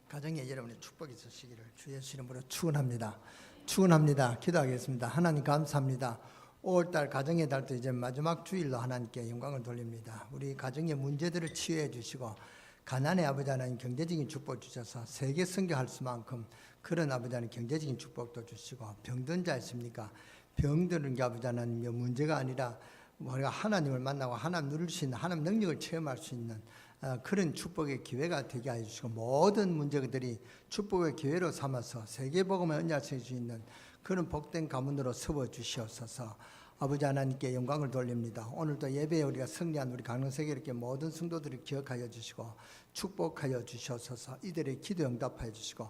가정에 여러분의 축복이 있으시기를 주 예수 이름으로 축원합니다. 축원합니다. 기도하겠습니다. 하나님 감사합니다. 5월달 가정의 달도 이제 마지막 주일로 하나님께 영광을 돌립니다. 우리 가정의 문제들을 치유해 주시고 가난의 아버지 하나님 경제적인 축복 주셔서 세계 선교할 수만큼 그런 아버지 하나님 경제적인 축복도 주시고 병든 자 있습니까? 병드는 게 아버지 하나님 문제가 아니라 우리가 하나님을 만나고 하나님 누릴 수 있는 하나님 능력을 체험할 수 있는 그런 축복의 기회가 되게 하여 주시고 모든 문제들이 축복의 기회로 삼아서 세계복음을 언약할 수 있는 그런 복된 가문으로 세워 주시옵소서. 아버지 하나님께 영광을 돌립니다. 오늘도 예배에 우리가 승리한 우리 강릉세계 이렇게 모든 성도들을 기억하여 주시고 축복하여 주시옵소서. 이들의 기도 응답하여 주시고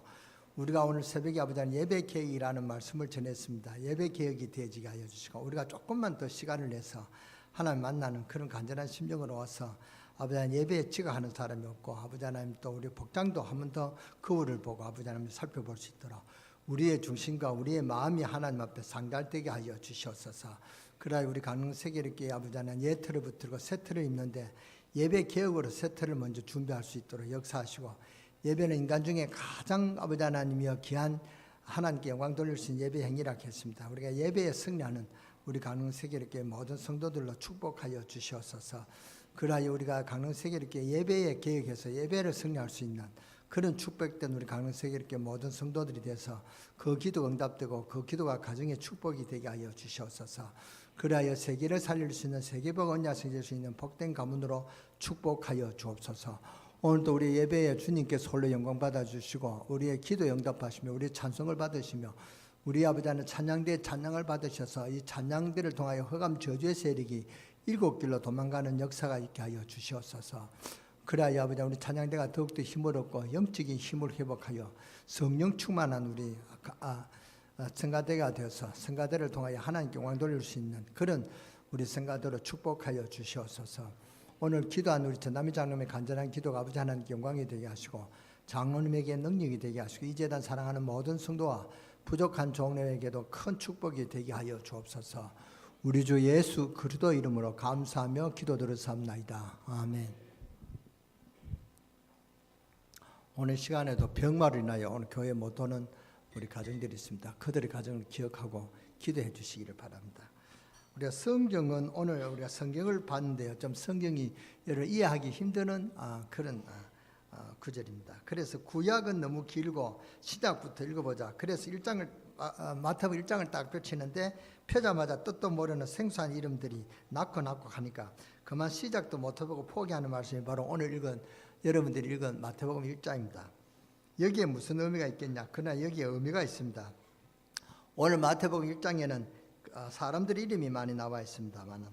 우리가 오늘 새벽에 아버지 하나님 예배 계획이라는 말씀을 전했습니다. 예배 계획이 되어지게 하여 주시고 우리가 조금만 더 시간을 내서 하나님 만나는 그런 간절한 심정으로 와서 아버지 하나님 예배에 지각하는 사람이 없고 아버지 하나님 또 우리 복장도 한 번 더 거울을 보고 아버지 하나님 살펴볼 수 있도록 우리의 중심과 우리의 마음이 하나님 앞에 상달되게 하여 주시옵소서. 그러나 우리 강릉세계롭게 아버지 하나님 예틀을 붙들고 세틀을 입는데 예배 개혁으로 세틀을 먼저 준비할 수 있도록 역사하시고 예배는 인간 중에 가장 아버지 하나님이여 귀한 하나님께 영광 돌릴 수 있는 예배 행위라 했습니다. 우리가 예배에 승리하는 우리 강릉세계롭게 모든 성도들로 축복하여 주시옵소서. 그러하여 우리가 강릉세계롭게 예배에 개혁해서 예배를 승리할 수 있는 그런 축복된 우리 강릉세계롭게 모든 성도들이 돼서 그 기도가 응답되고 그 기도가 가정의 축복이 되게 하여 주시옵소서. 그러하여 세계를 살릴 수 있는 세계복 언약을 될 수 있는 복된 가문으로 축복하여 주옵소서. 오늘도 우리 예배에 주님께서 홀로 영광 받아주시고 우리의 기도 응답하시며 우리의 찬송을 받으시며 우리 아버지 하나님 찬양대의 찬양을 받으셔서 이 찬양대를 통하여 흑암 저주의 세력이 7길로 도망가는 역사가 있게 하여 주시옵소서. 그래야 아버지 우리 찬양대가 더욱더 힘을 얻고 영적인 힘을 회복하여 성령 충만한 우리 성가대가 되어서 성가대를 통하여 하나님께 영광 돌릴 수 있는 그런 우리 성가대로 축복하여 주시옵소서. 오늘 기도한 우리 전남희 장로님의 간절한 기도가 아버지 하나님께 영광이 되게 하시고 장로님에게 능력이 되게 하시고 이 재단 사랑하는 모든 성도와 부족한 종료에게도 큰 축복이 되게 하여 주옵소서. 우리 주 예수 그리스도 이름으로 감사하며 기도드렸사옵나이다. 아멘. 오늘 시간에도 병마를 인하여 오늘 교회 못 오는 우리 가정들이 있습니다. 그들의 가정을 기억하고 기도해 주시기를 바랍니다. 우리가 성경은 오늘 우리가 성경을 봤는데요. 좀 성경이 여러분 이해하기 힘드는 그런 구절입니다. 그래서 구약은 너무 길고 시작부터 읽어보자. 그래서 마태복음 1장을 딱 펼치는데 펴자마자 뜻도 모르는 생소한 이름들이 낳고 하니까 그만 시작도 못해보고 포기하는 말씀이 바로 오늘 여러분들이 읽은 마태복음 1장입니다. 여기에 무슨 의미가 있겠냐? 그러나 여기에 의미가 있습니다. 오늘 마태복음 1장에는 사람들 이름이 많이 나와 있습니다만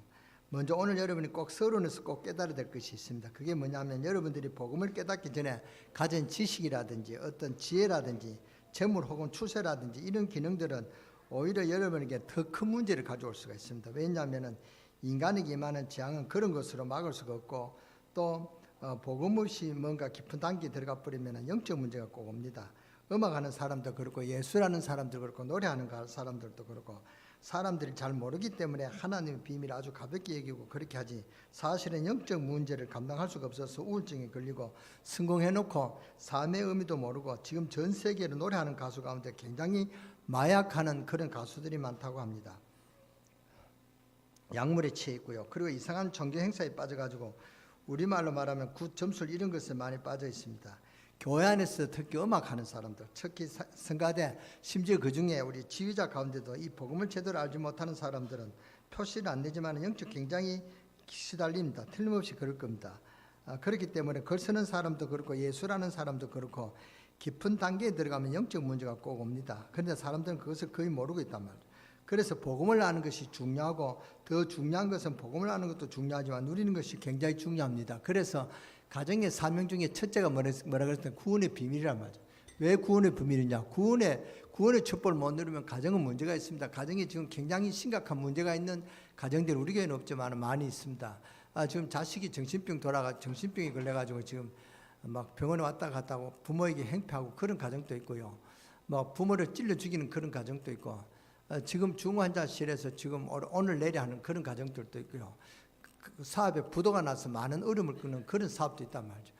먼저 오늘 여러분이 꼭 서론에서 꼭 깨달아야 될 것이 있습니다. 그게 뭐냐면 여러분들이 복음을 깨닫기 전에 가진 지식이라든지 어떤 지혜라든지 재물 혹은 추세라든지 이런 기능들은 오히려 여러분에게 더 큰 문제를 가져올 수가 있습니다. 왜냐하면 인간에게 임하는 재앙은 그런 것으로 막을 수가 없고 또 복음 없이 뭔가 깊은 단계에 들어가 버리면 영적 문제가 꼭 옵니다. 음악하는 사람도 그렇고 예술하는 사람도 그렇고 노래하는 사람들도 그렇고 사람들이 잘 모르기 때문에 하나님의 비밀을 아주 가볍게 여기고 그렇게 하지 사실은 영적 문제를 감당할 수가 없어서 우울증에 걸리고 성공해놓고 삶의 의미도 모르고 지금 전 세계로 노래하는 가수 가운데 굉장히 마약하는 그런 가수들이 많다고 합니다. 약물에 취해 있고요. 그리고 이상한 종교 행사에 빠져가지고 우리말로 말하면 굿점술 이런 것에 많이 빠져 있습니다. 교회 안에서 특히 음악하는 사람들, 특히 성가대, 심지어 그 중에 우리 지휘자 가운데도 이 복음을 제대로 알지 못하는 사람들은 표시는 안 되지만 영적 굉장히 시달립니다. 틀림없이 그럴 겁니다. 그렇기 때문에 글 쓰는 사람도 그렇고 예술하는 사람도 그렇고 깊은 단계에 들어가면 영적 문제가 꼭 옵니다. 그런데 사람들은 그것을 거의 모르고 있단 말이에요. 그래서 복음을 아는 것이 중요하고 더 중요한 것은 복음을 아는 것도 중요하지만 누리는 것이 굉장히 중요합니다. 그래서 가정의 사명 중에 첫째가 뭐라 그랬더니 구원의 비밀이란 말이죠. 왜 구원의 비밀이냐? 구원의 촛불을 못 누르면 가정은 문제가 있습니다. 가정이 지금 굉장히 심각한 문제가 있는 가정들이 우리 교회는 없지만 많이 있습니다. 지금 자식이 정신병이 걸려가지고 지금 막 병원에 왔다 갔다 하고 부모에게 행패하고 그런 가정도 있고요. 막 부모를 찔러 죽이는 그런 가정도 있고 지금 중환자실에서 지금 오늘 내려 하는 그런 가정들도 있고요. 사업에 부도가 나서 많은 어려움을 겪는 그런 사업도 있단 말이죠.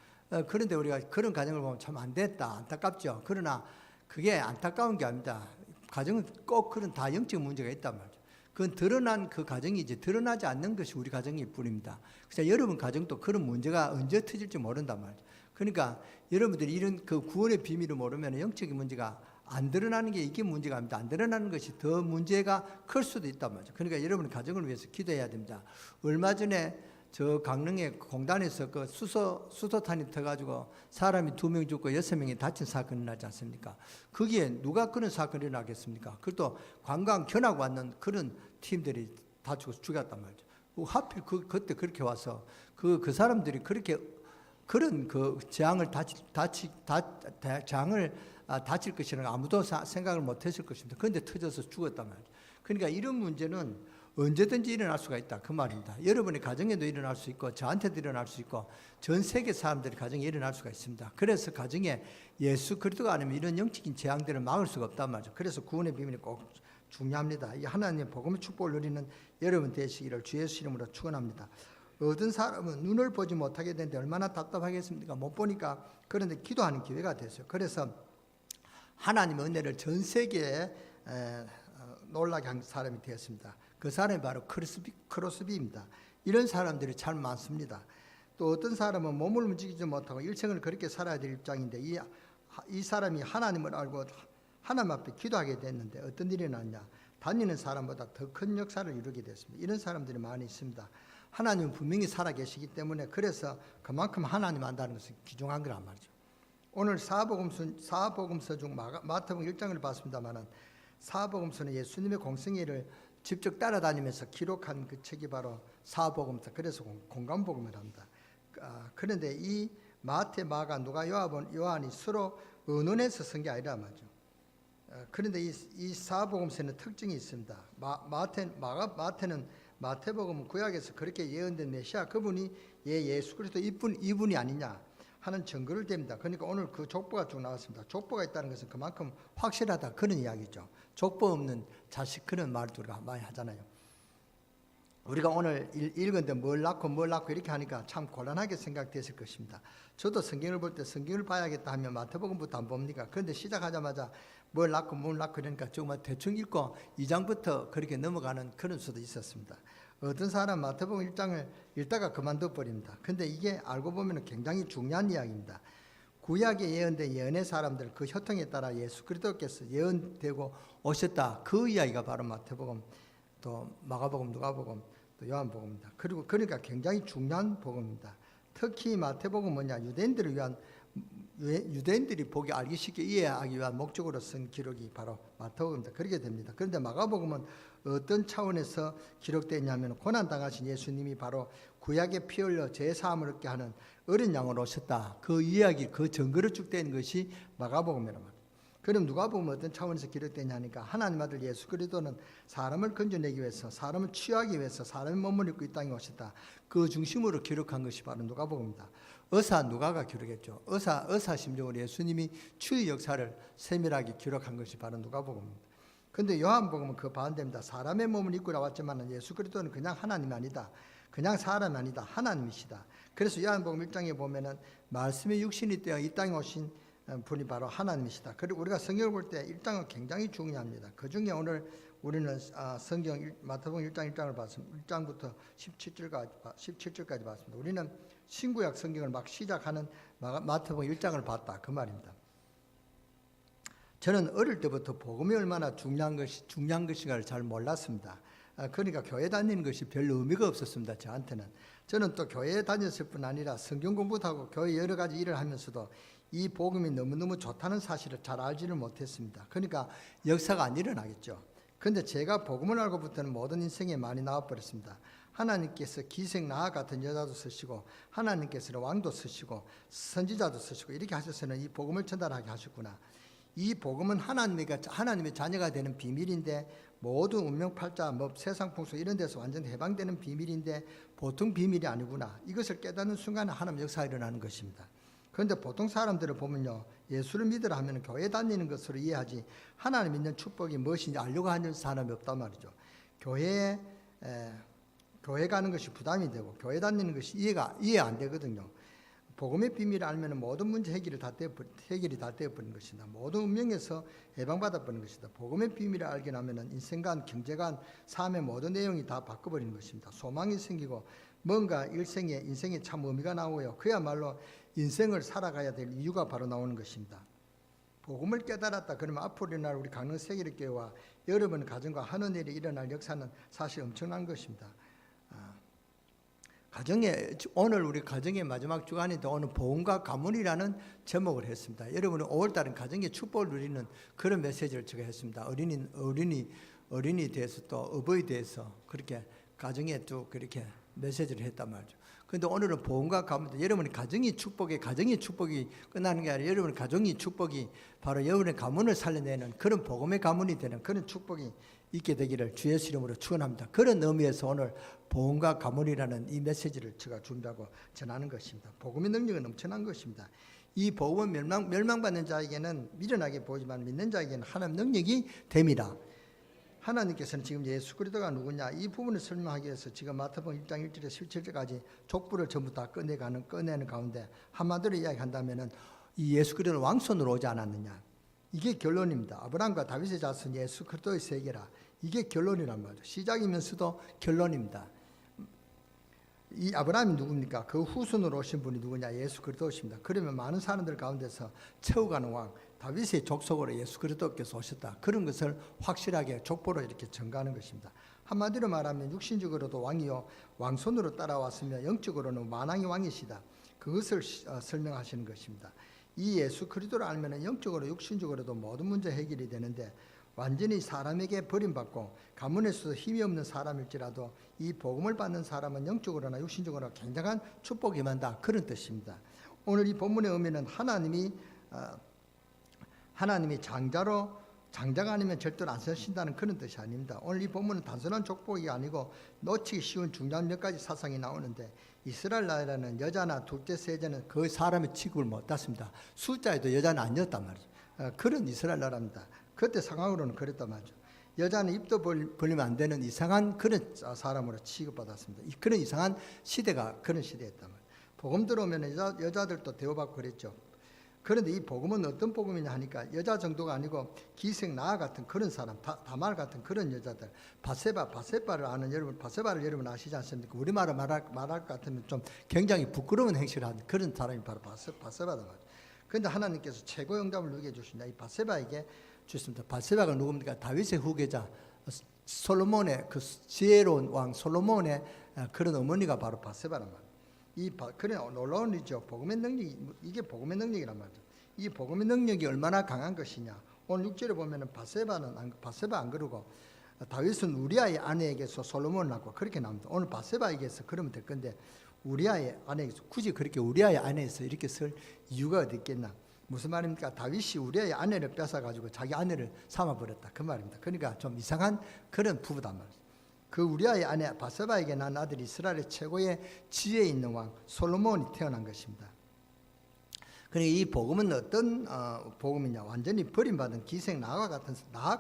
그런데 우리가 그런 가정을 보면 참 안 됐다, 안타깝죠. 그러나 그게 안타까운 게 아닙니다. 가정은 꼭 그런 다 영적 문제가 있단 말이죠. 그건 드러난 그 가정이지 드러나지 않는 것이 우리 가정일 뿐입니다. 그래서 여러분 가정도 그런 문제가 언제 터질지 모른단 말이죠. 그러니까 여러분들이 이런 그 구원의 비밀을 모르면 영적인 문제가 안 드러나는 게 이게 문제가 아닙니다. 안 드러나는 것이 더 문제가 클 수도 있단 말이죠. 그러니까 여러분 가정을 위해서 기도해야 됩니다. 얼마 전에 저 강릉의 공단에서 그 수소탄이 터가지고 사람이 2명 죽고 6명이 다친 사건이 일어나지 않습니까? 거기에 누가 그런 사건이 일어나겠습니까? 그것도 관광 견학 왔는 그런 팀들이 다치고 죽였단 말이죠. 하필 그때 그렇게 와서 그 사람들이 그렇게 그런 그 재앙을 다칠 것이라는 아무도 생각을 못했을 것입니다. 그런데 터져서 죽었단 말이죠. 그러니까 이런 문제는 언제든지 일어날 수가 있다 그 말입니다. 여러분의 가정에도 일어날 수 있고 저한테도 일어날 수 있고 전 세계 사람들의 가정에 일어날 수가 있습니다. 그래서 가정에 예수 그리스도가 아니면 이런 영적인 재앙들을 막을 수가 없단 말이죠. 그래서 구원의 비밀이 꼭 중요합니다. 이 하나님의 복음의 축복을 누리는 여러분 되시기를 주 예수 이름으로 축원합니다. 어떤 사람은 눈을 보지 못하게 되는데 얼마나 답답하겠습니까? 못 보니까. 그런데 기도하는 기회가 됐어요. 그래서 하나님의 은혜를 전 세계에 놀라게 한 사람이 되었습니다. 그 사람이 바로 크로스비입니다. 이런 사람들이 참 많습니다. 또 어떤 사람은 몸을 움직이지 못하고 일생을 그렇게 살아야 될 입장인데 이 사람이 하나님을 알고 하나님 앞에 기도하게 됐는데 어떤 일이 났냐? 다니는 사람보다 더 큰 역사를 이루게 됐습니다. 이런 사람들이 많이 있습니다. 하나님은 분명히 살아계시기 때문에 그래서 그만큼 하나님 안다는 것은 귀중한 거란 말이죠. 오늘 사복음서 중 마태복음 1장을 봤습니다만 사복음서는 예수님의 공생애를 직접 따라다니면서 기록한 그 책이 바로 사복음서, 그래서 공감복음을 합니다. 그런데 이 마태, 마가, 누가, 요한이 서로 의논해서 쓴 게 아니라 말이죠. 그런데 이 사복음서는 특징이 있습니다. 마태는 마태복음은 구약에서 그렇게 예언된 메시아 그분이 예수 그리스도 이분이 아니냐 하는 증거를 댑니다. 그러니까 오늘 그 족보가 쭉 나왔습니다. 족보가 있다는 것은 그만큼 확실하다 그런 이야기죠. 족보 없는 자식 그런 말도 우리가 많이 하잖아요. 우리가 오늘 읽은데 뭘 낳고 이렇게 하니까 참 곤란하게 생각됐을 것입니다. 저도 성경을 볼 때 성경을 봐야겠다 하면 마태복음부터 안 봅니까? 그런데 시작하자마자 뭘 낳고 그러니까 정말 대충 읽고 2장부터 그렇게 넘어가는 그런 수도 있었습니다. 어떤 사람 마태복음 1장을 읽다가 그만둬 버립니다. 근데 이게 알고 보면 굉장히 중요한 이야기입니다. 구약에 예언된 예언의 사람들 그 혈통에 따라 예수 그리스도께서 예언되고 오셨다. 그 이야기가 바로 마태복음, 또 마가복음, 누가복음, 또 요한복음입니다. 그리고 그러니까 굉장히 중요한 복음입니다. 특히 마태복음은 뭐냐? 유대인들이 보기 알기 쉽게 이해하기 위한 목적으로 쓴 기록이 바로 마태복음입니다. 그렇게 됩니다. 그런데 마가복음은 어떤 차원에서 기록되냐면 고난당하신 예수님이 바로 구약에 피 흘려 죄 사함을 얻게 하는 어린 양으로 오셨다. 그 이야기, 그 증거를 쭉 된 것이 마가복음이란 말이에요. 그럼 누가복음은 어떤 차원에서 기록되냐니까 하나님 아들 예수 그리스도는 사람을 건져내기 위해서, 사람을 치유하기 위해서 사람의 몸을 입고 이 땅에 오셨다. 그 중심으로 기록한 것이 바로 누가복음입니다. 의사 누가가 기록했죠. 의사 심정으로 예수님이 치유 역사를 세밀하게 기록한 것이 바로 누가복음입니다. 그런데 요한복음은 그 반대입니다. 사람의 몸을 입고 나왔지만 예수 그리스도는 그냥 하나님이 아니다. 그냥 사람이 아니다. 하나님이시다. 그래서 요한복음 1장에 보면은 말씀의 육신이 되어 이 땅에 오신 분이 바로 하나님이시다. 그리고 우리가 성경을 볼 때 1장은 굉장히 중요합니다. 그 중에 오늘 우리는 성경 마태복음 1장 1장을 봤습니다. 1장부터 17절까지 봤습니다. 우리는 신구약 성경을 막 시작하는 마태복음 1장을 봤다 그 말입니다. 저는 어릴 때부터 복음이 얼마나 중요한 것인가를 잘 몰랐습니다. 그러니까 교회 다니는 것이 별 의미가 없었습니다. 저한테는. 저는 또 교회에 다녔을 뿐 아니라 성경 공부도 하고 교회 여러 가지 일을 하면서도 이 복음이 너무너무 좋다는 사실을 잘 알지를 못했습니다. 그러니까 역사가 안 일어나겠죠. 그런데 제가 복음을 알고부터는 모든 인생에 많이 나와버렸습니다. 하나님께서 기생 나와 같은 여자도 쓰시고 하나님께서는 왕도 쓰시고 선지자도 쓰시고 이렇게 하셔서는 이 복음을 전달하게 하셨구나. 이 복음은 하나님의 자녀가 되는 비밀인데 모든 운명팔자, 세상 풍속 이런 데서 완전 해방되는 비밀인데 보통 비밀이 아니구나. 이것을 깨닫는 순간에 하나님 역사가 일어나는 것입니다. 그런데 보통 사람들을 보면요, 예수를 믿으라 하면 교회 다니는 것으로 이해하지 하나님 믿는 축복이 무엇인지 알려고 하는 사람이 없단 말이죠. 교회 가는 것이 부담이 되고 교회 다니는 것이 이해 안 되거든요. 복음의 비밀을 알면 모든 문제 해결이 다 되어버린 것이다. 모든 운명에서 해방받아버린 것이다. 복음의 비밀을 알게 되면 인생관, 경제관, 삶의 모든 내용이 다 바꿔버리는 것입니다. 소망이 생기고 뭔가 인생에 참 의미가 나오고요. 그야말로 인생을 살아가야 될 이유가 바로 나오는 것입니다. 복음을 깨달았다 그러면 앞으로 일어날 우리 강릉 세계력교회와 여러분 가정과 하늘에 일어날 역사는 사실 엄청난 것입니다. 오늘 우리 가정의 마지막 주간인데 오늘 복음과 가문이라는 제목을 했습니다. 여러분은 5월달은 가정의 축복을 누리는 그런 메시지를 제가 했습니다. 어린이 대해서 또 어버이 대해서 그렇게 가정에 쭉 그렇게 메시지를 했단 말이죠. 그런데 오늘은 복음과 가문, 여러분의 가정이 축복이 끝나는 게 아니라 여러분의 가정이 축복이 바로 여러분의 가문을 살려내는 그런 복음의 가문이 되는 그런 축복이 있게 되기를 주의 이름으로 축원합니다. 그런 의미에서 오늘 복음과 가문이라는 이 메시지를 제가 준비하고 전하는 것입니다. 복음의 능력은 엄청난 것입니다. 이 복음은 멸망받는 자에게는 미련하게 보이지만 믿는 자에게는 하나님 능력이 됩니다. 하나님께서는 지금 예수 그리스도가 누구냐 이 부분을 설명하기 위해서 지금 마태복음 1장 1절에서 17절까지 족보를 전부 다 꺼내는 가운데 한마디로 이야기한다면 이 예수 그리스도는 왕손으로 오지 않았느냐. 이게 결론입니다. 아브라함과 다윗의 자손 예수 그리스도의 세계라. 이게 결론이란 말이죠. 시작이면서도 결론입니다. 이 아브라함이 누굽니까? 그 후손으로 오신 분이 누구냐? 예수 그리스도십니다. 그러면 많은 사람들 가운데서 채워가는 왕 다윗의 족속으로 예수 그리스도께서 오셨다. 그런 것을 확실하게 족보로 이렇게 전가하는 것입니다. 한마디로 말하면 육신적으로도 왕이요 왕손으로 따라왔으며 영적으로는 만왕의 왕이시다. 그것을 설명하시는 것입니다. 이 예수 그리스도를 알면 영적으로 육신적으로도 모든 문제 해결이 되는데 완전히 사람에게 버림받고 가문에서도 힘이 없는 사람일지라도 이 복음을 받는 사람은 영적으로나 육신적으로나 굉장한 축복이 임한다. 그런 뜻입니다. 오늘 이 본문의 의미는 하나님이 장자가 아니면 절대로 안 쓰신다는 그런 뜻이 아닙니다. 오늘 이 본문은 단순한 족복이 아니고 놓치기 쉬운 중요한 몇 가지 사상이 나오는데 이스라엘 나라는 여자나 둘째 셋째는 그 사람의 취급을 못 받습니다. 숫자에도 여자는 아니었단 말이죠. 그런 이스라엘 나라입니다. 그때 상황으로는 그랬단 말이죠. 여자는 입도 벌리면 안 되는 이상한 그런 사람으로 취급받았습니다. 그런 이상한 시대가 그런 시대였단 말이에요. 복음 들어오면 여자들도 대우받고 그랬죠. 그런데 이 복음은 어떤 복음이냐 하니까 여자 정도가 아니고 기생 나아 같은 그런 사람, 다말 같은 그런 여자들, 바세바를 아는 바세바를 여러분 아시지 않습니까? 우리말로 말할 것 같으면 좀 굉장히 부끄러운 행실을 하는 그런 사람이 바로 바세바다 말이에요. 그런데 하나님께서 최고 영감을 누게 해주신다. 이 바세바에게 주셨습니다. 바세바가 누굽니까? 다윗의 후계자 솔로몬의 그 지혜로운 왕 솔로몬의 그런 어머니가 바로 바세바란 말이에요. 그래 놀라운 일이죠. 복음의 능력이 이게 복음의 능력이란 말이죠. 이 복음의 능력이 얼마나 강한 것이냐. 오늘 6절에 보면은 바세바 안 그러고 다윗은 우리아의 아내에게서 솔로몬을 낳고 그렇게 나옵니다. 오늘 바세바에게서 그러면 될 건데 우리아의 아내에게서 굳이 그렇게 우리아의 아내에서 이렇게 쓸 이유가 어디 있겠나? 무슨 말입니까? 다윗이 우리아의 아내를 뺏어가지고 자기 아내를 삼아버렸다 그 말입니다. 그러니까 좀 이상한 그런 부부단 말이죠. 그 우리아의 아내 바세바에게 난 아들이 이스라엘의 최고의 지혜 있는 왕 솔로몬이 태어난 것입니다. 그러니까 이 복음은 어떤 복음이냐? 완전히 버림받은 기생 나악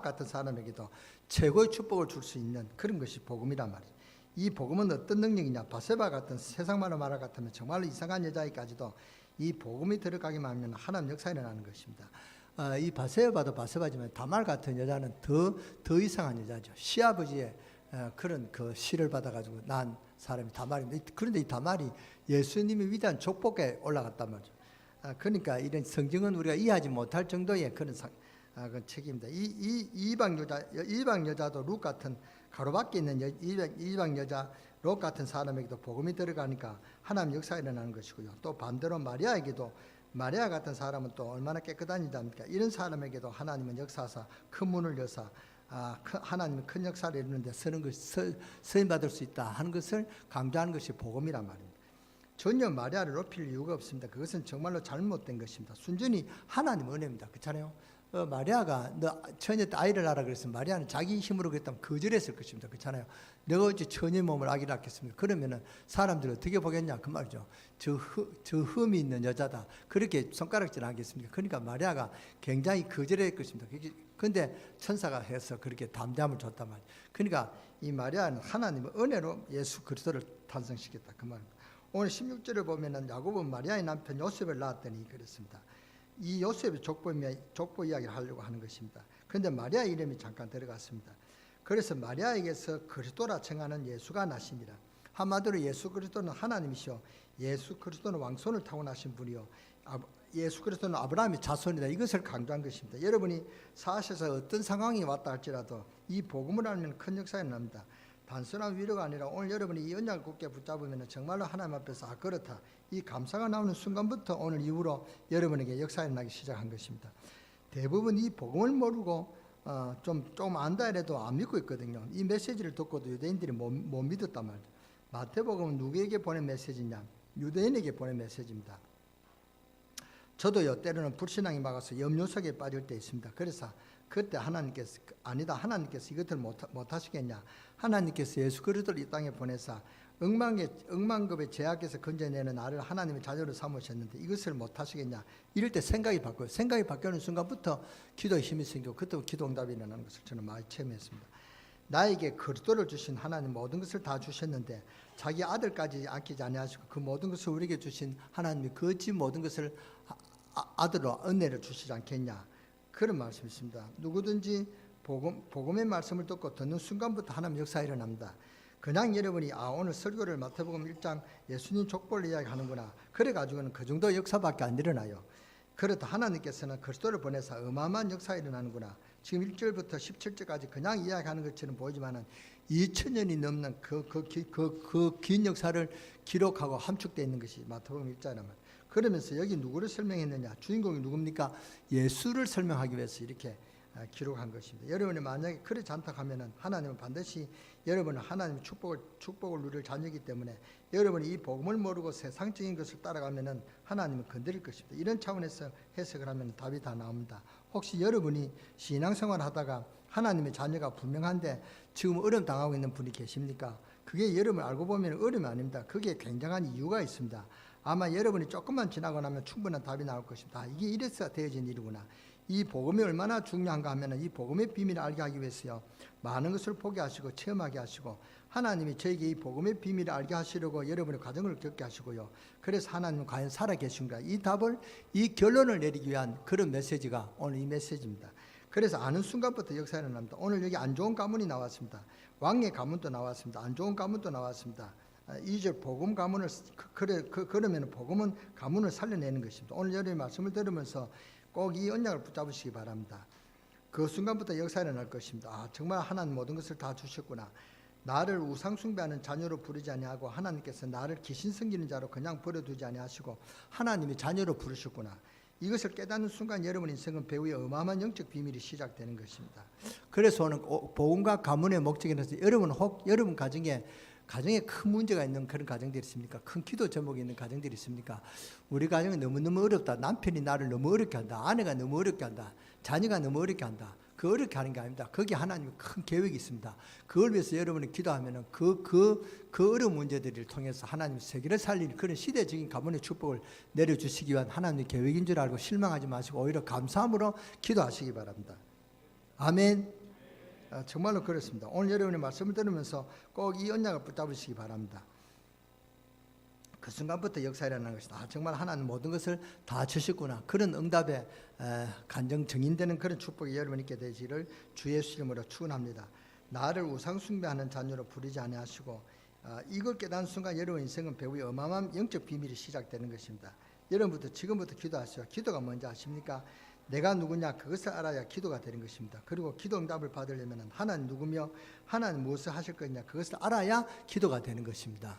같은 사람에게도 최고의 축복을 줄 수 있는 그런 것이 복음이란 말이죠. 이 복음은 어떤 능력이냐? 바세바 같은 세상말로 말할 것 같으면 정말로 이상한 여자에까지도 이 복음이 들어가기만 하면 하나님 역사가 일어나는 것입니다. 이 바세바도 바세바지만 다말 같은 여자는 더 이상한 여자죠. 시아버지의 그런 그 시를 받아가지고 난 사람이 다말입니다. 그런데 이 다말이 예수님의 위대한 족복에 올라갔단 말이죠. 그러니까 이런 성경은 우리가 이해하지 못할 정도의 그런 책입니다. 이방 여자도 룻 같은 가로밖에 있는 이방 여자 롯 같은 사람에게도 복음이 들어가니까 하나님 역사가 일어나는 것이고요. 또 반대로 마리아 같은 사람은 또 얼마나 깨끗한 여자입니까? 이런 사람에게도 하나님은 역사하사 큰 문을 여사 하나님은 큰 역사를 이루는데 쓰임 받을 수 있다 하는 것을 강조하는 것이 복음이란 말입니다. 전혀 마리아를 높일 이유가 없습니다. 그것은 정말로 잘못된 것입니다. 순전히 하나님 은혜입니다. 그렇잖아요. 마리아가 너 처녀 때 아이를 낳으라 그랬으면 마리아는 자기 힘으로 그랬다면 거절했을 것입니다. 그렇잖아요. 내가 어찌 처녀 몸을 아기를 낳겠습니까? 그러면은 사람들이 어떻게 보겠냐 그 말이죠. 저 흠이 있는 여자다. 그렇게 손가락질 하겠습니까? 그러니까 마리아가 굉장히 거절할 것입니다. 그런데 천사가 해서 그렇게 담대함을 줬단 말이에요. 그러니까 이 마리아는 하나님의 은혜로 예수 그리스도를 탄생시켰다 그 말입니다. 오늘 16절을 보면은 야곱은 마리아의 남편 요셉을 낳았더니 그랬습니다. 이 요셉의 족보 이야기를 하려고 하는 것입니다. 그런데 마리아 이름이 잠깐 들어갔습니다. 그래서 마리아에게서 그리스도라稱하는 예수가 나십니다. 한마디로 예수 그리스도는 하나님이시오. 예수 그리스도는 왕손을 타고나신 분이요. 예수 그리스도는 아브라함의 자손이다. 이것을 강조한 것입니다. 여러분이 사실상 어떤 상황이 왔다 할지라도 이 복음을 알면 큰 역사가 납니다. 단순한 위로가 아니라 오늘 여러분이 이 언약을 굳게 붙잡으면 정말로 하나님 앞에서 그렇다. 이 감사가 나오는 순간부터 오늘 이후로 여러분에게 역사가 나기 시작한 것입니다. 대부분 이 복음을 모르고 좀 안다 해도 안 믿고 있거든요. 이 메시지를 듣고도 유대인들이 못 믿었단 말이죠. 마태복음은 누구에게 보낸 메시지냐? 유대인에게 보낸 메시지입니다. 저도요 때로는 불신앙이 막아서 염려 속에 빠질 때 있습니다. 그래서 그때 하나님께서 이것들 못하시겠냐? 하나님께서 예수 그리스도를 이 땅에 보내사 억만급의 죄악에서 건져내는 나를 하나님의 자녀로 삼으셨는데 이것을 못하시겠냐? 이럴 때 생각이 바뀌어요. 생각이 바뀌는 순간부터 기도에 힘이 생기고 그때부터 기도 응답이 일어나는 것을 저는 많이 체험했습니다. 나에게 그리스도를 주신 하나님 모든 것을 다 주셨는데 자기 아들까지 아끼지 아니하시고 그 모든 것을 우리에게 주신 하나님이 그 집 모든 것을 아들로 은혜를 주시지 않겠냐? 그런 말씀이 있습니다. 누구든지 복음의 말씀을 듣는 순간부터 하나님 역사가 일어납니다. 그냥 여러분이 오늘 설교를 마태복음 1장 예수님 족보를 이야기하는구나 그래가지고는 그 정도 역사밖에 안 일어나요. 그렇다 하나님께서는 그리스도를 보내서 어마어마한 역사가 일어나는구나. 지금 1절부터 17절까지 그냥 이야기하는 것처럼 보이지만은 2000년이 넘는 그 긴 역사를 기록하고 함축되어 있는 것이 마태복음 1장이란 말이에요. 그러면서 여기 누구를 설명했느냐? 주인공이 누굽니까? 예수를 설명하기 위해서 이렇게 기록한 것입니다. 여러분이 만약에 그렇지 않다 하면은 하나님은 반드시 여러분은 하나님의 축복을 누릴 자녀이기 때문에 여러분이 이 복음을 모르고 세상적인 것을 따라가면은 하나님은 건드릴 것입니다. 이런 차원에서 해석을 하면 답이 다 나옵니다. 혹시 여러분이 신앙생활 하다가 하나님의 자녀가 분명한데 지금 어려움 당하고 있는 분이 계십니까? 그게 여러분 알고 보면 어려움이 아닙니다. 그게 굉장한 이유가 있습니다. 아마 여러분이 조금만 지나고 나면 충분한 답이 나올 것입니다. 이게 이래서 되어진 일이구나. 이 복음이 얼마나 중요한가 하면 이 복음의 비밀을 알게 하기 위해서요. 많은 것을 보게 하시고 체험하게 하시고 하나님이 저에게 이 복음의 비밀을 알게 하시려고 여러분의 과정을 겪게 하시고요. 그래서 하나님은 과연 살아계신가? 이 답을 이 결론을 내리기 위한 그런 메시지가 오늘 이 메시지입니다. 그래서 아는 순간부터 역사가 일어납니다. 오늘 여기 안 좋은 가문이 나왔습니다. 왕의 가문도 나왔습니다. 안 좋은 가문도 나왔습니다. 2절 복음 가문을 그러면 복음은 가문을 살려내는 것입니다. 오늘 여러분의 말씀을 들으면서 꼭 이 언약을 붙잡으시기 바랍니다. 그 순간부터 역사가 일어날 것입니다. 정말 하나님 모든 것을 다 주셨구나. 나를 우상 숭배하는 자녀로 부르지 아니하고 하나님께서 나를 귀신 섬기는 자로 그냥 버려두지 아니하시고 하나님의 자녀로 부르셨구나. 이것을 깨닫는 순간 여러분 인생은 배후의 어마어마한 영적 비밀이 시작되는 것입니다. 그래서 오늘 복음과 가문의 목적이라서 여러분 가정에 큰 문제가 있는 그런 가정들이 있습니까? 큰 기도 제목이 있는 가정들이 있습니까? 우리 가정이 너무너무 어렵다. 남편이 나를 너무 어렵게 한다. 아내가 너무 어렵게 한다. 자녀가 너무 어렵게 한다. 그 어렵게 하는 게 아닙니다. 거기에 하나님의 큰 계획이 있습니다. 그걸 위해서 여러분이 기도하면은 그 어려운 문제들을 통해서 하나님 세계를 살리는 그런 시대적인 가문의 축복을 내려주시기 위한 하나님의 계획인 줄 알고 실망하지 마시고 오히려 감사함으로 기도하시기 바랍니다. 아멘. 정말로 그렇습니다. 오늘 여러분의 말씀을 들으면서 꼭 이 언약을 붙잡으시기 바랍니다. 그 순간부터 역사가 일어나는 것이다. 정말 하나님 모든 것을 다 주셨구나. 그런 응답에 간정 정인되는 그런 축복이 여러분 있게 되시기를 주 예수 이름으로 축원합니다. 나를 우상 숭배하는 자녀로 부르지 아니하시고 이걸 깨닫는 순간 여러분 인생은 배후의 어마어마한 영적 비밀이 시작되는 것입니다. 여러분부터 지금부터 기도하시오. 기도가 뭔지 아십니까? 내가 누구냐 그것을 알아야 기도가 되는 것입니다. 그리고 기도 응답을 받으려면 하나님 누구며 하나님 무엇을 하실 거냐 그것을 알아야 기도가 되는 것입니다.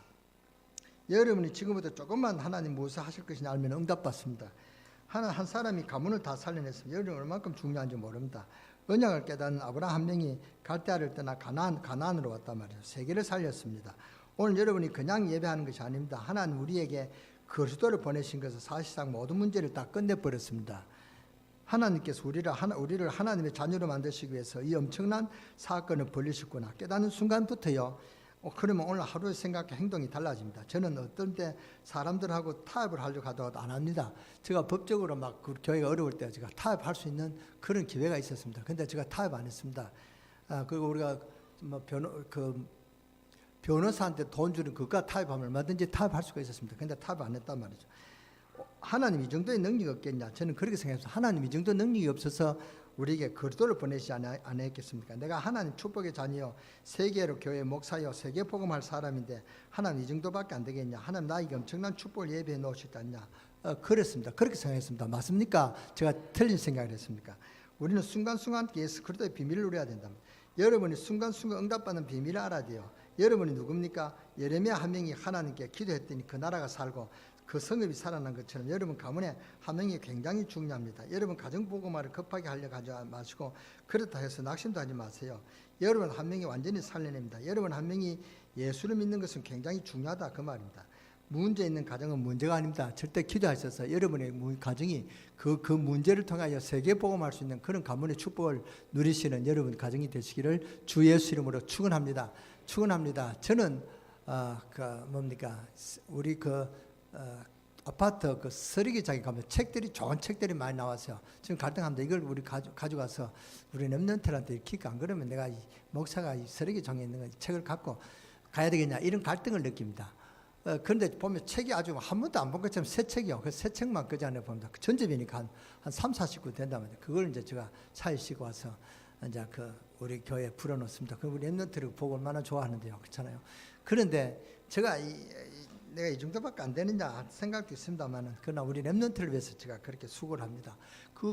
여러분이 지금부터 조금만 하나님 무엇을 하실 것이냐 알면 응답받습니다. 한 사람이 가문을 다 살려냈으면 여러분 얼마큼 중요한지 모릅니다. 언약을 깨닫는 아브라함 한 명이 갈대아를 떠나 가나안으로 왔단 말이에요. 세계를 살렸습니다. 오늘 여러분이 그냥 예배하는 것이 아닙니다. 하나님 우리에게 그리스도를 보내신 것은 사실상 모든 문제를 다 끝내버렸습니다. 하나님께서 우리를 하나님의 자녀로 만드시기 위해서 이 엄청난 사건을 벌리셨구나 깨닫는 순간부터요. 그러면 오늘 하루의 생각과 행동이 달라집니다. 저는 어떤 때 사람들하고 타협을 하려고 하다가도 안 합니다. 제가 법적으로 막 교회가 어려울 때 제가 타협할 수 있는 그런 기회가 있었습니다. 근데 제가 타협 안 했습니다. 그리고 우리가 변호사한테 돈 주는 그가 타협하면 얼마든지 타협할 수가 있었습니다. 근데 타협 안 했단 말이죠. 하나님 이 정도의 능력이 없겠냐? 저는 그렇게 생각해서 하나님 이 정도 능력이 없어서 우리에게 그리스도를 보내시지 않았겠습니까? 내가 하나님 축복의 자녀요, 세계로 교회 목사요, 세계 복음할 사람인데 하나님 이 정도밖에 안 되겠냐? 하나님 나에게 엄청난 축복을 예배해 놓으셨다냐? 그랬습니다. 그렇게 생각했습니다. 맞습니까? 제가 틀린 생각을 했습니까? 우리는 순간순간 예수 그리스도의 비밀을 누려야 된답니다. 여러분이 순간순간 응답받는 비밀을 알아야 돼요. 여러분이 누굽니까? 예레미야 한 명이 하나님께 기도했더니 그 나라가 살고 그 성읍이 살아난 것처럼 여러분 가문의 한 명이 굉장히 중요합니다. 여러분 가정복음화를 급하게 하려고 하지 마시고 그렇다 해서 낙심도 하지 마세요. 여러분 한 명이 완전히 살려냅니다. 여러분 한 명이 예수를 믿는 것은 굉장히 중요하다 그 말입니다. 문제 있는 가정은 문제가 아닙니다. 절대 기도하셔서 여러분의 가정이 그 문제를 통하여 세계복음할 수 있는 그런 가문의 축복을 누리시는 여러분 가정이 되시기를 주 예수 이름으로 축원합니다. 축원합니다. 저는 우리 아파트 그 서리기장에 가면 책들이 좋은 책들이 많이 나왔어요. 지금 갈등합니다. 이걸 우리 가져가서 우리 렘넌트한테 킬까? 안 그러면 내가 이 목사가 이 서리기장에 있는 거 책을 갖고 가야 되겠냐? 이런 갈등을 느낍니다. 그런데 보면 책이 아주 한 번도 안 본 것처럼 새 책이요. 그 새 책만 그 전에 봅니다. 그 전집이니까 한 3, 40구 된다면 그걸 이제 제가 차에 싣고 와서 이제 우리 교회에 풀어놓습니다. 그 우리 렘넌트를 보고 얼마나 좋아하는데요. 그렇잖아요. 그런데 제가 내가 이 정도밖에 안 되느냐 생각도 있습니다만은 그러나 우리 렘넌트를 위해서 제가 그렇게 수고를 합니다.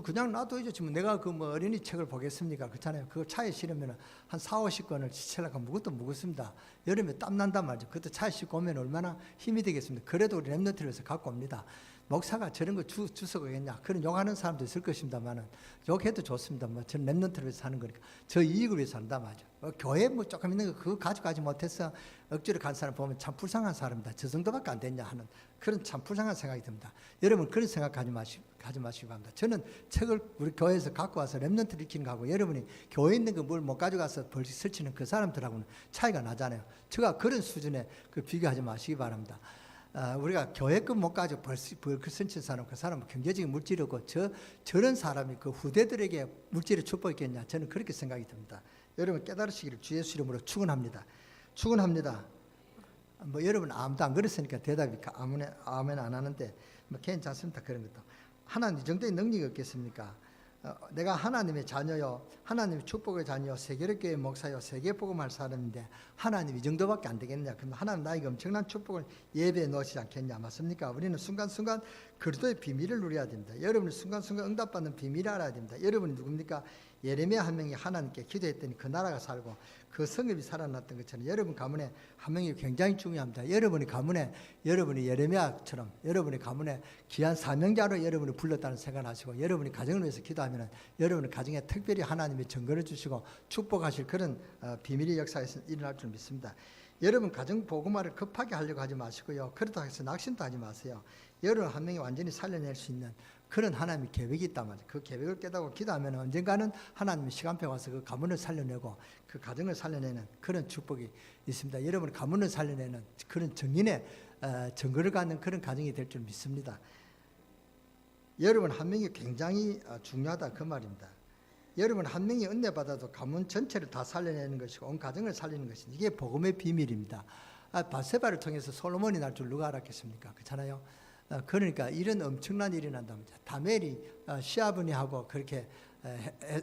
그냥 놔둬야죠. 지금 내가 어린이 책을 보겠습니까? 그렇잖아요. 그거 차에 실으면 한 4, 50권을 지체려고 하면 무것도 무겁습니다. 여름에 땀 난단 말이죠. 그것도 차에 싣고 오면 얼마나 힘이 되겠습니까? 그래도 우리 렘넌트를 위해서 갖고 옵니다. 목사가 저런 거 주워가겠냐? 그런 욕하는 사람도 있을 것입니다만은 욕해도 좋습니다. 저는 렘넌트를 위해서 하는 거니까 저 이익을 위해서 한다 말이죠. 교회 조금 있는 거 그거 가져가지 못해서 억지로 간 사람 보면 참 불쌍한 사람이다. 저 정도밖에 안 됐냐 하는 그런 참 불쌍한 생각이 듭니다. 여러분 그런 생각하지 마시기 바랍니다. 저는 책을 우리 교회에서 갖고 와서 렘넌트를 익히는 거하고 여러분이 교회에 있는 거 뭘 못 가져가서 벌써 설치는 그 사람들하고는 차이가 나잖아요. 제가 그런 수준에 비교하지 마시기 바랍니다. 우리가 교회급 못 가지고 벌크 설치는 사람, 그 사람은 경제적인 물질이 없고 저런 사람이 그 후대들에게 물질의 축복이 있겠냐? 저는 그렇게 생각이 듭니다. 여러분 깨달으시기를 주 예수 이름으로 축원합니다. 축원합니다. 여러분 아무도 안 그랬으니까 대답이 아멘 안 하는데 괜찮습니다. 그런 것도 하나님 이 정도의 능력이 없겠습니까? 내가 하나님의 자녀요, 하나님의 축복의 자녀요, 세계교회 목사요, 세계복음할 사람인데 하나님 이 정도밖에 안 되겠냐? 그럼 하나님 나에게 엄청난 축복을 예배해 놓으시지 않겠냐? 맞습니까? 우리는 순간순간 그리스도의 비밀을 누려야 됩니다. 여러분이 순간순간 응답받는 비밀을 알아야 됩니다. 여러분이 누굽니까? 예레미야 한 명이 하나님께 기도했더니 그 나라가 살고 그 성읍이 살아났던 것처럼 여러분 가문에 한 명이 굉장히 중요합니다. 여러분이 가문에 여러분이 예레미야처럼 여러분의 가문에 귀한 사명자로 여러분을 불렀다는 생각하시고 여러분이 가정을 위해서 기도하면 여러분의 가정에 특별히 하나님이 증거를 주시고 축복하실 그런 비밀의 역사에서 일어날 줄 믿습니다. 여러분 가정 복음화를 급하게 하려고 하지 마시고요. 그렇다고 해서 낙심도 하지 마세요. 여러분 한 명이 완전히 살려낼 수 있는 그런 하나님의 계획이 있단 말이에요. 그 계획을 깨닫고 기도하면 언젠가는 하나님의 시간표에 와서 그 가문을 살려내고 그 가정을 살려내는 그런 축복이 있습니다. 여러분 가문을 살려내는 그런 정인의 증거를 갖는 그런 가정이 될 줄 믿습니다. 여러분 한 명이 굉장히 중요하다 그 말입니다. 여러분 한 명이 은혜 받아도 가문 전체를 다 살려내는 것이고 온 가정을 살리는 것이 이게 복음의 비밀입니다. 바세바를 통해서 솔로몬이 날 줄 누가 알았겠습니까? 그렇잖아요. 그러니까 이런 엄청난 일이 난답니다. 다멜이 시아버니하고 그렇게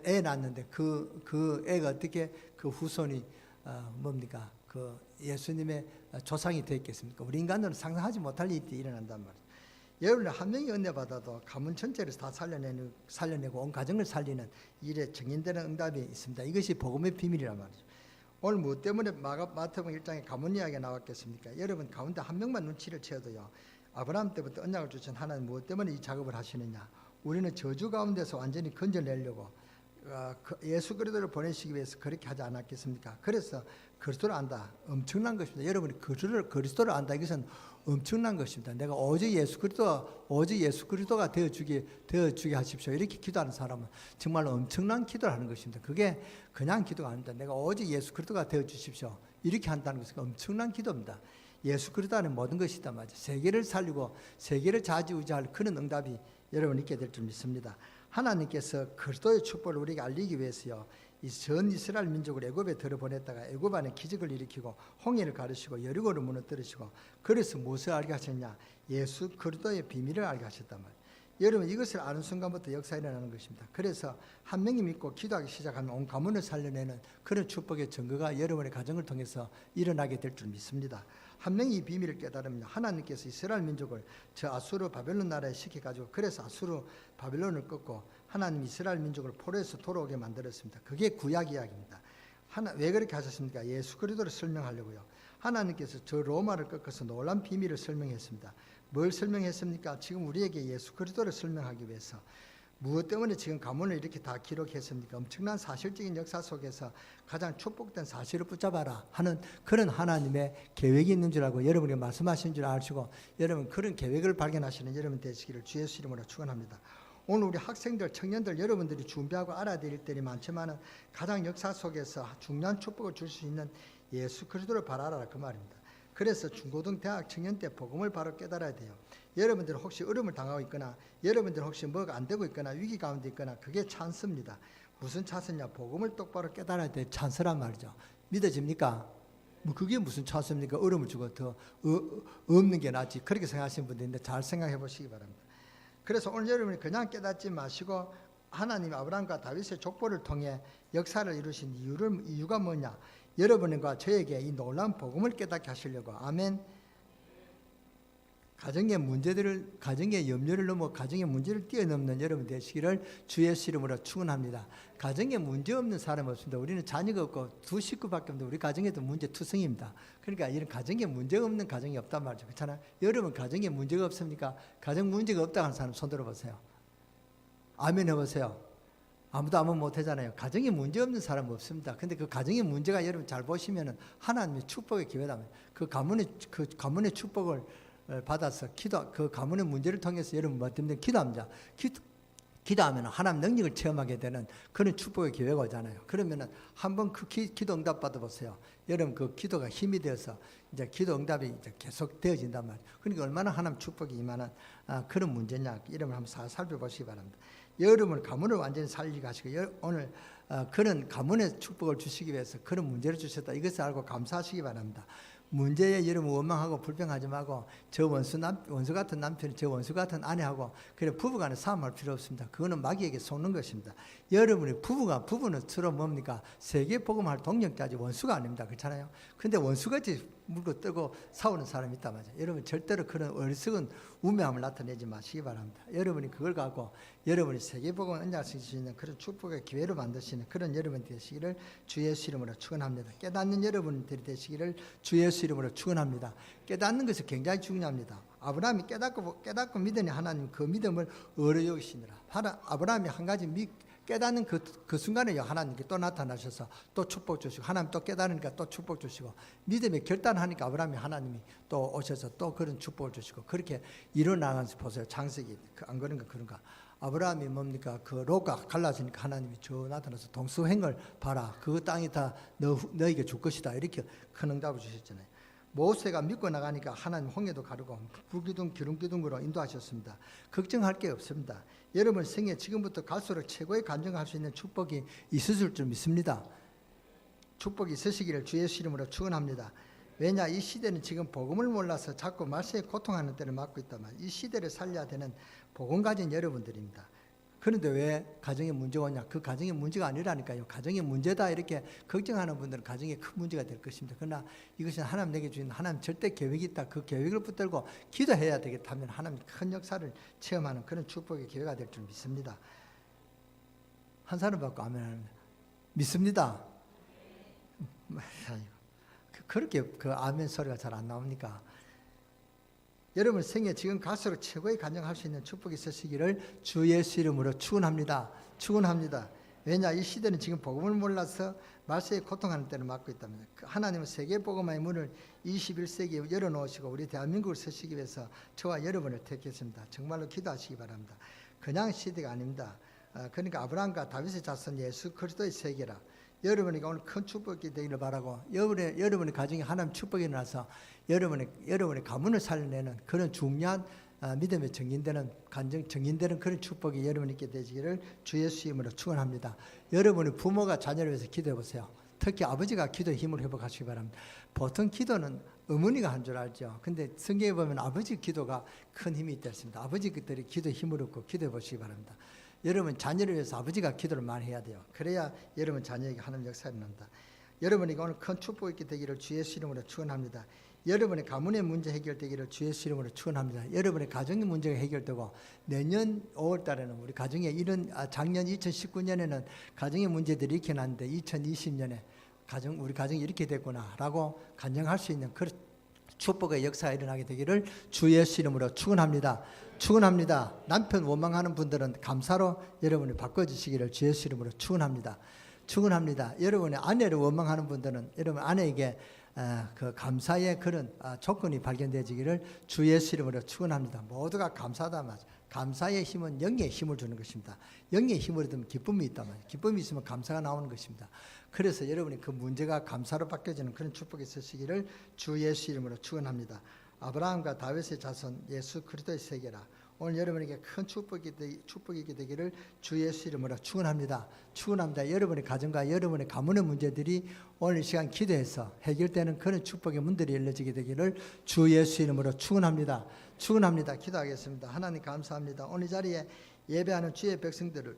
애 낳았는데 그 애가 어떻게 그 후손이 뭡니까? 그 예수님의 조상이 되었겠습니까? 우리 인간들은 상상하지 못할 일이 일어난단 말이에요. 여러분 한 명이 은혜 받아도 가문 전체를 다 살려내고 온 가정을 살리는 일에 정인되는 응답이 있습니다. 이것이 복음의 비밀이란 말이죠. 오늘 무엇 때문에 마태복음 1장에 가문 이야기가 나왔겠습니까? 여러분 가운데 한 명만 눈치를 채워도요. 아브라함 때부터 언약을 주신 하나님 무엇 때문에 이 작업을 하시느냐? 우리는 저주 가운데서 완전히 건져내려고 예수 그리스도를 보내시기 위해서 그렇게 하지 않았겠습니까? 그래서 그리스도를 안다. 엄청난 것입니다. 여러분이 그리스도를 안다. 이것은 엄청난 것입니다. 내가 오직 예수 그리스도가 되어주게 하십시오. 이렇게 기도하는 사람은 정말 엄청난 기도를 하는 것입니다. 그게 그냥 기도가 아닙니다. 내가 오직 예수 그리스도가 되어주십시오. 이렇게 한다는 것은 엄청난 기도입니다. 예수 그리스도 안에 모든 것이 있단 말이죠. 세계를 살리고 세계를 좌지우지할 그런 응답이 여러분 있게 될 줄 믿습니다. 하나님께서 그리스도의 축복을 우리에게 알리기 위해서요, 이 전 이스라엘 민족을 애굽에 들어보냈다가 애굽 안에 기적을 일으키고 홍해를 가르시고 여리고를 무너뜨리시고, 그래서 무엇을 알게 하셨냐? 예수 그리스도의 비밀을 알게 하셨단 말이에요. 여러분, 이것을 아는 순간부터 역사가 일어나는 것입니다. 그래서 한 명이 믿고 기도하기 시작하면 온 가문을 살려내는 그런 축복의 증거가 여러분의 가정을 통해서 일어나게 될 줄 믿습니다. 한 명이 이 비밀을 깨달으면 하나님께서 이스라엘 민족을 저 아수르 바벨론 나라에 시켜가지고, 그래서 아수르 바벨론을 꺾고 하나님 이스라엘 민족을 포로에서 돌아오게 만들었습니다. 그게 구약 이야기입니다. 왜 그렇게 하셨습니까? 예수 그리스도를 설명하려고요. 하나님께서 저 로마를 꺾어서 놀란 비밀을 설명했습니다. 뭘 설명했습니까? 지금 우리에게 예수 그리스도를 설명하기 위해서. 무엇 때문에 지금 가문을 이렇게 다 기록했습니까? 엄청난 사실적인 역사 속에서 가장 축복된 사실을 붙잡아라 하는 그런 하나님의 계획이 있는 줄 알고 여러분이 말씀하신 줄 아시고, 여러분 그런 계획을 발견하시는 여러분 되시기를 주 예수 이름으로 축원합니다. 오늘 우리 학생들, 청년들, 여러분들이 준비하고 알아야 될 일들이 많지만 가장 역사 속에서 중요한 축복을 줄 수 있는 예수 그리스도를 바라라, 그 말입니다. 그래서 중고등, 대학, 청년 때 복음을 바로 깨달아야 돼요. 여러분들 혹시 어려움을 당하고 있거나, 여러분들 혹시 뭐가 안 되고 있거나, 위기 가운데 있거나, 그게 찬스입니다. 무슨 찬스냐? 복음을 똑바로 깨달아야 될 찬스란 말이죠. 믿어집니까? 뭐 그게 무슨 찬스입니까? 어려움을 주고 더 없는 게 낫지, 그렇게 생각하시는 분들 있는데 잘 생각해 보시기 바랍니다. 그래서 오늘 여러분이 그냥 깨닫지 마시고, 하나님 아브라함과 다윗의 족보를 통해 역사를 이루신 이유가 뭐냐? 여러분과 저에게 이 놀라운 복음을 깨닫게 하시려고. 아멘. 가정의 문제들을, 가정의 염려를 넘어 가정의 문제를 뛰어넘는 여러분 되시기를 주 예수 이름으로 축원합니다. 가정에 문제 없는 사람 없습니다. 우리는 자녀가 없고 두 식구밖에 없는데 우리 가정에도 문제 투성입니다. 그러니까 이런 가정에 문제 없는 가정이 없단 말이죠. 그렇잖아요. 여러분 가정에 문제가 없습니까? 가정 문제가 없다고 하는 사람 손 들어보세요. 아멘 해보세요. 아무도 아무 못하잖아요. 가정에 문제 없는 사람 없습니다. 근데 그 가정의 문제가 여러분 잘 보시면은 하나님의 축복의 기회다. 그 가문의 축복을 받아서 그 가문의 문제를 통해서 여러분 뭐 때문에 기도합니다. 기도하면 하나님 능력을 체험하게 되는 그런 축복의 기회가 오잖아요. 그러면은 한번 그 기도 응답 받아보세요. 여러분 그 기도가 힘이 되어서 이제 기도 응답이 이제 계속 되어진단 말이에요. 그러니까 얼마나 하나님 축복이 임하는 그런 문제냐, 이름을 한번 살펴보시기 바랍니다. 여러분 가문을 완전히 살리게 하시고, 오늘 그런 가문의 축복을 주시기 위해서 그런 문제를 주셨다, 이것을 알고 감사하시기 바랍니다. 문제에 여러분 원망하고 불평하지 말고, 저 원수 같은 남편이 저 원수 같은 아내하고 그래 부부간에 싸움할 필요 없습니다. 그거는 마귀에게 속는 것입니다. 여러분이 부부는 서로 뭡니까? 세계 복음할 동력까지 원수가 아닙니다. 그렇잖아요. 근데 원수같이 물고 뜨고 싸우는 사람이 있단 말이죠. 여러분 절대로 그런 어리석은 우매함을 나타내지 마시기 바랍니다. 여러분이 그걸 갖고 여러분이 세계복음을 언약할 수 있는 그런 축복의 기회로 만드시는 그런 여러분 되시기를 주 예수 이름으로 축원합니다. 깨닫는 여러분들이 되시기를 주 예수 이름으로 축원합니다. 깨닫는 것이 굉장히 중요합니다. 아브라함이 깨닫고 믿으니 하나님 그 믿음을 의로 여기시니라. 아브라함이 한 가지 깨닫는 그 순간에 하나님께 또 나타나셔서 또 축복 주시고, 하나님 또 깨달으니까 또 축복 주시고, 믿음에 결단하니까 아브라함이 하나님이 또 오셔서 또 그런 축복을 주시고, 그렇게 일어나가면서 보세요. 창세기 안 그런가 그런가. 아브라함이 뭡니까? 그 롯가 갈라지니까 하나님이 저 나타나서 동서행을 봐라. 그 땅이 다 너에게 줄 것이다. 이렇게 큰 응답을 주셨잖아요. 모세가 믿고 나가니까 하나님 홍해도 가르고 불기둥 기름기둥으로 인도하셨습니다. 걱정할 게 없습니다. 여러분 생에 지금부터 갈수록 최고의 간증할 수 있는 축복이 있으실 줄 믿습니다. 축복이 있으시기를 주 예수 이름으로 축원합니다. 왜냐, 이 시대는 지금 복음을 몰라서 자꾸 말세에 고통하는 때를 맞고 있다만, 이 시대를 살려야 되는 복음 가진 여러분들입니다. 그런데 왜 가정에 문제가 오냐? 그 가정의 문제가 아니라니까요. 가정의 문제다 이렇게 걱정하는 분들은 가정에 큰 문제가 될 것입니다. 그러나 이것은 하나님 내게 주신 하나님 절대 계획이 있다. 그 계획을 붙들고 기도해야 되겠다면 하나님 큰 역사를 체험하는 그런 축복의 기회가 될 줄 믿습니다. 한 사람 받고 아멘 합니다. 믿습니다. 그렇게 그 아멘 소리가 잘 안 나옵니까? 여러분 생에 지금 갈수록 최고의 간증할 수 있는 축복이 있으시기를 주 예수 이름으로 축원합니다. 축원합니다. 왜냐, 이 시대는 지금 복음을 몰라서 말세에 고통하는 때를 맞고 있답니다. 하나님은 세계 복음의 문을 21세기에 열어놓으시고 우리 대한민국을 쓰시기 위해서 저와 여러분을 택했습니다. 정말로 기도하시기 바랍니다. 그냥 시대가 아닙니다. 그러니까 아브라함과 다윗의 자손 예수 그리스도의 세계라. 여러분에게 오늘 큰 축복이 되기를 바라고, 여러분의 가정에 하나님 축복이 일어나서 여러분의 가문을 살려내는 그런 중요한 믿음에 정인되는 그런 축복이 여러분께 되시기를 주 예수 이름으로 축원합니다. 여러분의 부모가 자녀를 위해서 기도해 보세요. 특히 아버지가 기도의 힘을 회복하시기 바랍니다. 보통 기도는 어머니가 한 줄 알죠. 근데 성경에 보면 아버지 기도가 큰 힘이 있다 했습니다. 아버지들이 기도의 힘을 얻고 기도해 보시기 바랍니다. 여러분 자녀를 위해서 아버지가 기도를 많이 해야 돼요. 그래야 여러분 자녀에게 하나님 역사가 일어난다. 여러분에게 오늘 큰 축복이 있게 되기를 주 예수 이름으로 축원합니다. 여러분의 가문의 문제 해결되기를 주 예수 이름으로 축원합니다. 여러분의 가정의 문제가 해결되고 내년 5월 달에는 우리 가정에 작년 2019년에는 가정의 문제들이 이렇게 났는데 2020년에 우리 가정이 이렇게 됐구나라고 간증할 수 있는 그런 축복의 역사가 일어나게 되기를 주 예수 이름으로 축원합니다. 축원합니다. 남편 원망하는 분들은 감사로 여러분이 바꿔주시기를 주 예수 이름으로 축원합니다. 축원합니다. 여러분의 아내를 원망하는 분들은 여러분 아내에게 그 감사의 그런 조건이 발견되지기를 주 예수 이름으로 축원합니다. 모두가 감사하다 말이죠. 감사의 힘은 영의 힘을 주는 것입니다. 영의 힘을 얻으면 기쁨이 있단 말이에요. 기쁨이 있으면 감사가 나오는 것입니다. 그래서 여러분이 그 문제가 감사로 바뀌어지는 그런 축복이 있으시기를 주 예수 이름으로 축원합니다. 아브라함과 다윗의 자손 예수 그리스도의 세계라. 오늘 여러분에게 큰 축복이 있게 되기를 주 예수 이름으로 축원합니다. 축원합니다. 여러분의 가정과 여러분의 가문의 문제들이 오늘 이 시간 기도해서 해결되는 그런 축복의 문들이 열려지게 되기를 주 예수 이름으로 축원합니다. 축원합니다. 기도하겠습니다. 하나님 감사합니다. 오늘 이 자리에 예배하는 주의 백성들을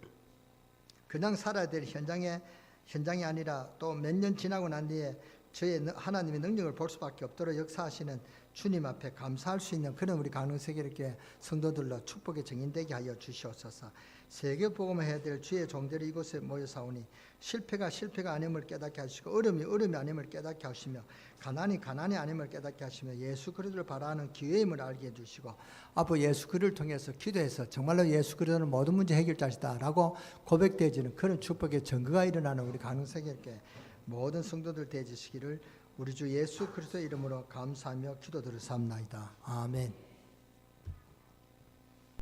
그냥 살아야 될 현장이 아니라 또 몇 년 지나고 난 뒤에 저의 하나님의 능력을 볼 수밖에 없도록 역사하시는 주님 앞에 감사할 수 있는 그런 우리 강릉세계롭게 성도들로 축복의 증인되게 하여 주시옵소서. 세계복음을 해야 될 주의 종들이 이곳에 모여 사오니 실패가 아님을 깨닫게 하시고 어려움이 아님을 깨닫게 하시며 가난이 아님을 깨닫게 하시며 예수 그리스도를 바라는 기회임을 알게 해주시고 앞으로 예수 그리스도를 통해서 기도해서 정말로 예수 그리스도는 모든 문제 해결자시다라고 고백되어지는 그런 축복의 증거가 일어나는 우리 강릉세계롭게 모든 성도들 되어주시기를 우리 주 예수 그리스도의 이름으로 감사하며 기도드렸사옵나이다. 아멘.